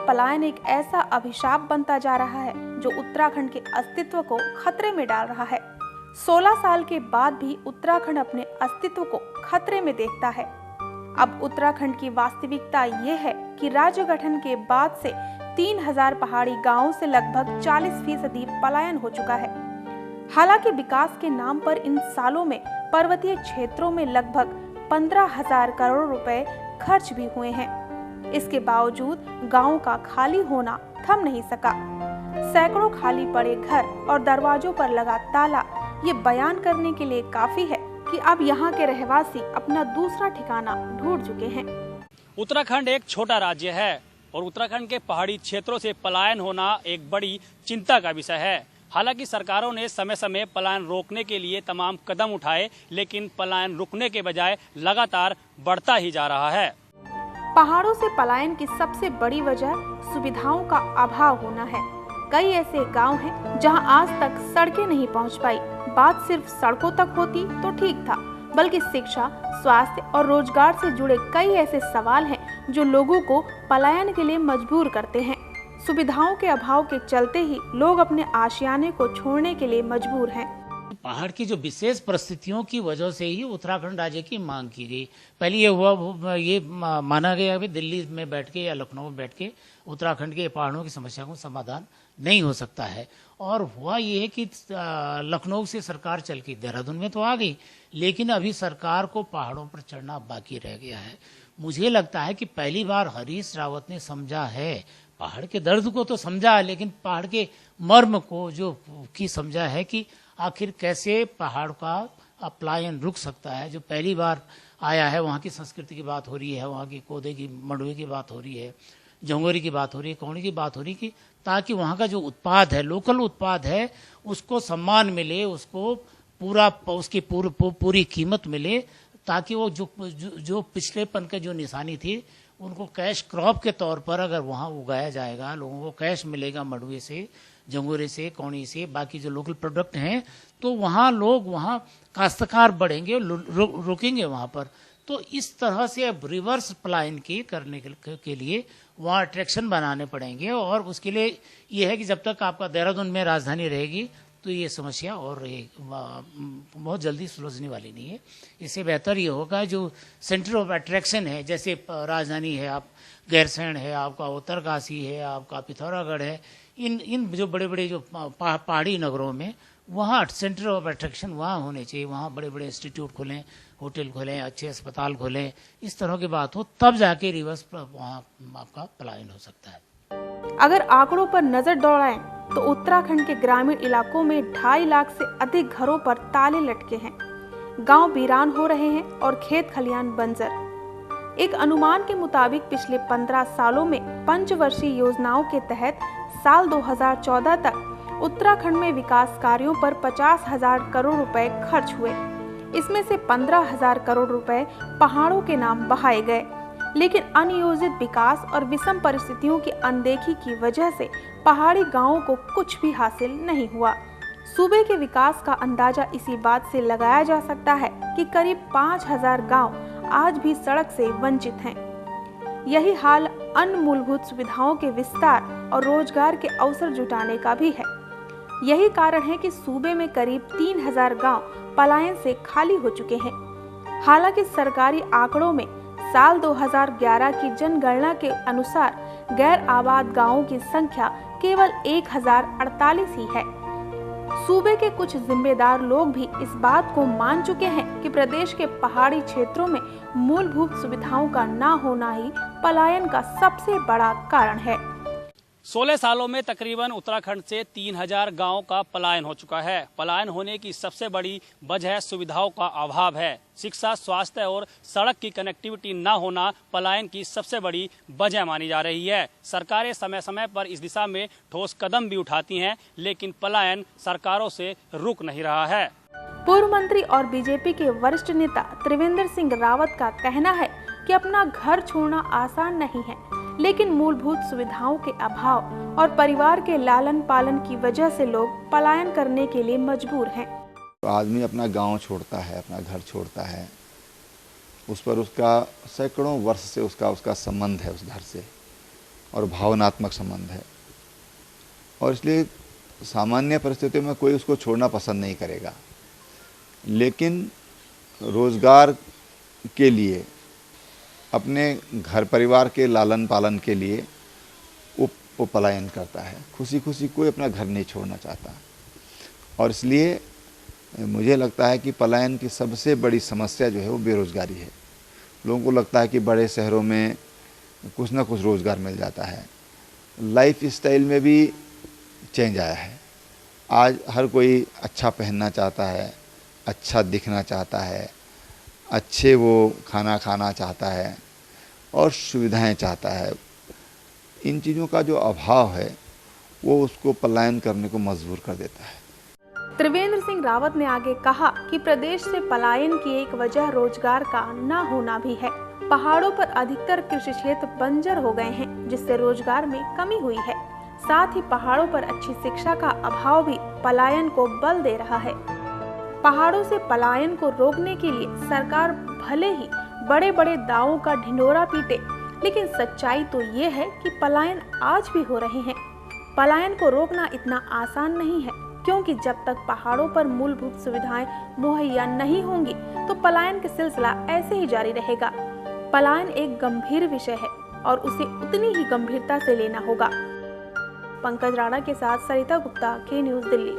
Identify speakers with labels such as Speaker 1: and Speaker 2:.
Speaker 1: पलायन एक ऐसा अभिशाप बनता जा रहा है जो उत्तराखंड के अस्तित्व को खतरे में डाल रहा है। 16 साल के बाद भी उत्तराखंड अपने अस्तित्व को खतरे में देखता है। अब उत्तराखंड की वास्तविकता ये है कि राज्य गठन के बाद से 3000 पहाड़ी गांवों से लगभग 40% पलायन हो चुका है। हालांकि विकास के नाम पर इन सालों में पर्वतीय क्षेत्रों में लगभग 15,000 करोड़ रुपए खर्च भी हुए हैं। इसके बावजूद गांवों का खाली होना थम नहीं सका। सैकड़ों खाली पड़े घर और दरवाजों पर लगा ताला ये बयान करने के लिए काफी है कि अब यहाँ के रहवासी अपना दूसरा ठिकाना ढूंढ चुके हैं।
Speaker 2: उत्तराखंड एक छोटा राज्य है और उत्तराखंड के पहाड़ी क्षेत्रों से पलायन होना एक बड़ी चिंता का विषय है। हालांकि सरकारों ने समय समय पलायन रोकने के लिए तमाम कदम उठाए, लेकिन पलायन रुकने के बजाय लगातार बढ़ता ही जा रहा है।
Speaker 1: पहाड़ों से पलायन की सबसे बड़ी वजह सुविधाओं का अभाव होना है। कई ऐसे गांव हैं जहां आज तक सड़कें नहीं पहुंच पाई। बात सिर्फ सड़कों तक होती तो ठीक था, बल्कि शिक्षा, स्वास्थ्य और रोजगार से जुड़े कई ऐसे सवाल हैं जो लोगों को पलायन के लिए मजबूर करते हैं। सुविधाओं के अभाव के चलते ही लोग अपने आशियाने को छोड़ने के लिए मजबूर हैं।
Speaker 3: पहाड़ की जो विशेष परिस्थितियों की वजह से ही उत्तराखंड राज्य की मांग की गई। पहले ये माना गया कि दिल्ली में बैठ के या लखनऊ में बैठ के उत्तराखंड के पहाड़ों की समस्या को समाधान नहीं हो सकता है। और हुआ ये है कि लखनऊ से सरकार चल के देहरादून में तो आ गई, लेकिन अभी सरकार को पहाड़ों पर चढ़ना बाकी रह गया है। मुझे लगता है कि पहली बार हरीश रावत ने समझा है, पहाड़ के दर्द को तो समझा, लेकिन पहाड़ के मर्म को जो की समझा है कि आखिर कैसे पहाड़ का पलायन रुक सकता है। जो पहली बार आया है वहाँ की संस्कृति की बात हो रही है, वहाँ की कोदे की मंडुए की बात हो रही है, जंगोरी की बात हो रही है, कौड़ी की बात हो रही है, कि ताकि वहाँ का जो उत्पाद है, लोकल उत्पाद है, उसको सम्मान मिले, उसको उसकी पूरी कीमत मिले, ताकि वो जो पिछलेपन के जो निशानी थी उनको कैश क्रॉप के तौर पर अगर वहाँ उगाया जाएगा, लोगों को कैश मिलेगा मंडुए से, जंगोरे से, कौड़ी से, बाकी जो लोकल प्रोडक्ट हैं, तो वहाँ लोग, वहाँ काश्तकार बढ़ेंगे, रुकेंगे वहाँ पर। तो इस तरह से अब रिवर्स पलायन की करने के लिए वहाँ अट्रैक्शन बनाने पड़ेंगे। और उसके लिए ये है कि जब तक आपका देहरादून में राजधानी रहेगी तो ये समस्या और बहुत जल्दी सुलझने वाली नहीं है। इससे बेहतर ये होगा जो सेंटर ऑफ अट्रैक्शन है, जैसे राजधानी है, आप गैरसैंण है, आपका उत्तरकाशी है, आपका पिथौरागढ़ है, इन जो बड़े बड़े जो पहाड़ी नगरों में वहाँ सेंटर ऑफ अट्रैक्शन वहाँ होने चाहिए। वहाँ बड़े बड़े इंस्टीट्यूट खोलें, होटल खोलें, अच्छे अस्पताल खोलें, इस तरह की बात हो, तब जाके रिवर्स वहाँ आपका पलायन हो सकता है।
Speaker 1: अगर आंकड़ों पर नजर दौड़ाएं तो उत्तराखंड के ग्रामीण इलाकों में 2.5 लाख से अधिक घरों पर ताले लटके हैं। गांव वीरान हो रहे हैं और खेत खलियान बंजर। एक अनुमान के मुताबिक पिछले 15 सालों में पंचवर्षीय योजनाओं के तहत साल 2014 तक उत्तराखंड में विकास कार्यों पर 50,000 करोड़ रुपए खर्च हुए। इसमें से 15,000 करोड़ रुपए पहाड़ों के नाम बहाए गए, लेकिन अनियोजित विकास और विषम परिस्थितियों की अनदेखी की वजह से पहाड़ी गांवों को कुछ भी हासिल नहीं हुआ। सूबे के विकास का अंदाजा इसी बात से लगाया जा सकता है कि करीब 5,000 गांव आज भी सड़क से वंचित हैं। यही हाल अन्य मूलभूत सुविधाओं के विस्तार और रोजगार के अवसर जुटाने का भी है। यही कारण है कि सूबे में करीब 3,000 गांव पलायन से खाली हो चुके हैं। हालांकि सरकारी आंकड़ों में साल 2011 की जनगणना के अनुसार गैर आबाद गांवों की संख्या केवल 1048 ही है। सूबे के कुछ जिम्मेदार लोग भी इस बात को मान चुके हैं कि प्रदेश के पहाड़ी क्षेत्रों में मूलभूत सुविधाओं का न होना ही पलायन का सबसे बड़ा कारण है।
Speaker 2: 16 सालों में तकरीबन उत्तराखंड से 3,000 गांवों का पलायन हो चुका है। पलायन होने की सबसे बड़ी वजह सुविधाओं का अभाव है। शिक्षा, स्वास्थ्य और सड़क की कनेक्टिविटी न होना पलायन की सबसे बड़ी वजह मानी जा रही है। सरकारें समय समय पर इस दिशा में ठोस कदम भी उठाती हैं, लेकिन पलायन सरकारों से रुक नहीं रहा है।
Speaker 1: पूर्व मंत्री और बीजेपी के वरिष्ठ नेता त्रिवेंद्र सिंह रावत का कहना है कि अपना घर छोड़ना आसान नहीं है, लेकिन मूलभूत सुविधाओं के अभाव और परिवार के लालन पालन की वजह से लोग पलायन करने के लिए मजबूर हैं।
Speaker 4: आदमी अपना गांव छोड़ता है, अपना घर छोड़ता है, उस पर उसका सैकड़ों वर्ष से उसका संबंध है उस घर से। और भावनात्मक संबंध है, और इसलिए सामान्य परिस्थितियों में कोई उसको छोड़ना पसंद नहीं करेगा। लेकिन रोज़गार के लिए, अपने घर परिवार के लालन पालन के लिए वो पलायन करता है। खुशी खुशी कोई अपना घर नहीं छोड़ना चाहता, और इसलिए मुझे लगता है कि पलायन की सबसे बड़ी समस्या जो है वो बेरोज़गारी है। लोगों को लगता है कि बड़े शहरों में कुछ ना कुछ रोज़गार मिल जाता है। लाइफ स्टाइल में भी चेंज आया है। आज हर कोई अच्छा पहनना चाहता है, अच्छा दिखना चाहता है, अच्छे वो खाना खाना चाहता है और सुविधाएं चाहता है। इन चीज़ों का जो अभाव है वो उसको पलायन करने को मजबूर कर देता है।
Speaker 1: त्रिवेंद्र सिंह रावत ने आगे कहा कि प्रदेश से पलायन की एक वजह रोजगार का न होना भी है। पहाड़ों पर अधिकतर कृषि क्षेत्र बंजर हो गए हैं, जिससे रोजगार में कमी हुई है। साथ ही पहाड़ों पर अच्छी शिक्षा का अभाव भी पलायन को बल दे रहा है। पहाड़ों से पलायन को रोकने के लिए सरकार भले ही बड़े बड़े दावों का ढिंढोरा पीटे, लेकिन सच्चाई तो ये है कि पलायन आज भी हो रहे हैं। पलायन को रोकना इतना आसान नहीं है, क्योंकि जब तक पहाड़ों पर मूलभूत सुविधाएं मुहैया नहीं होंगी तो पलायन का सिलसिला ऐसे ही जारी रहेगा। पलायन एक गंभीर विषय है और उसे उतनी ही गंभीरता से लेना होगा। पंकज राणा के साथ सरिता गुप्ता, के न्यूज़, दिल्ली।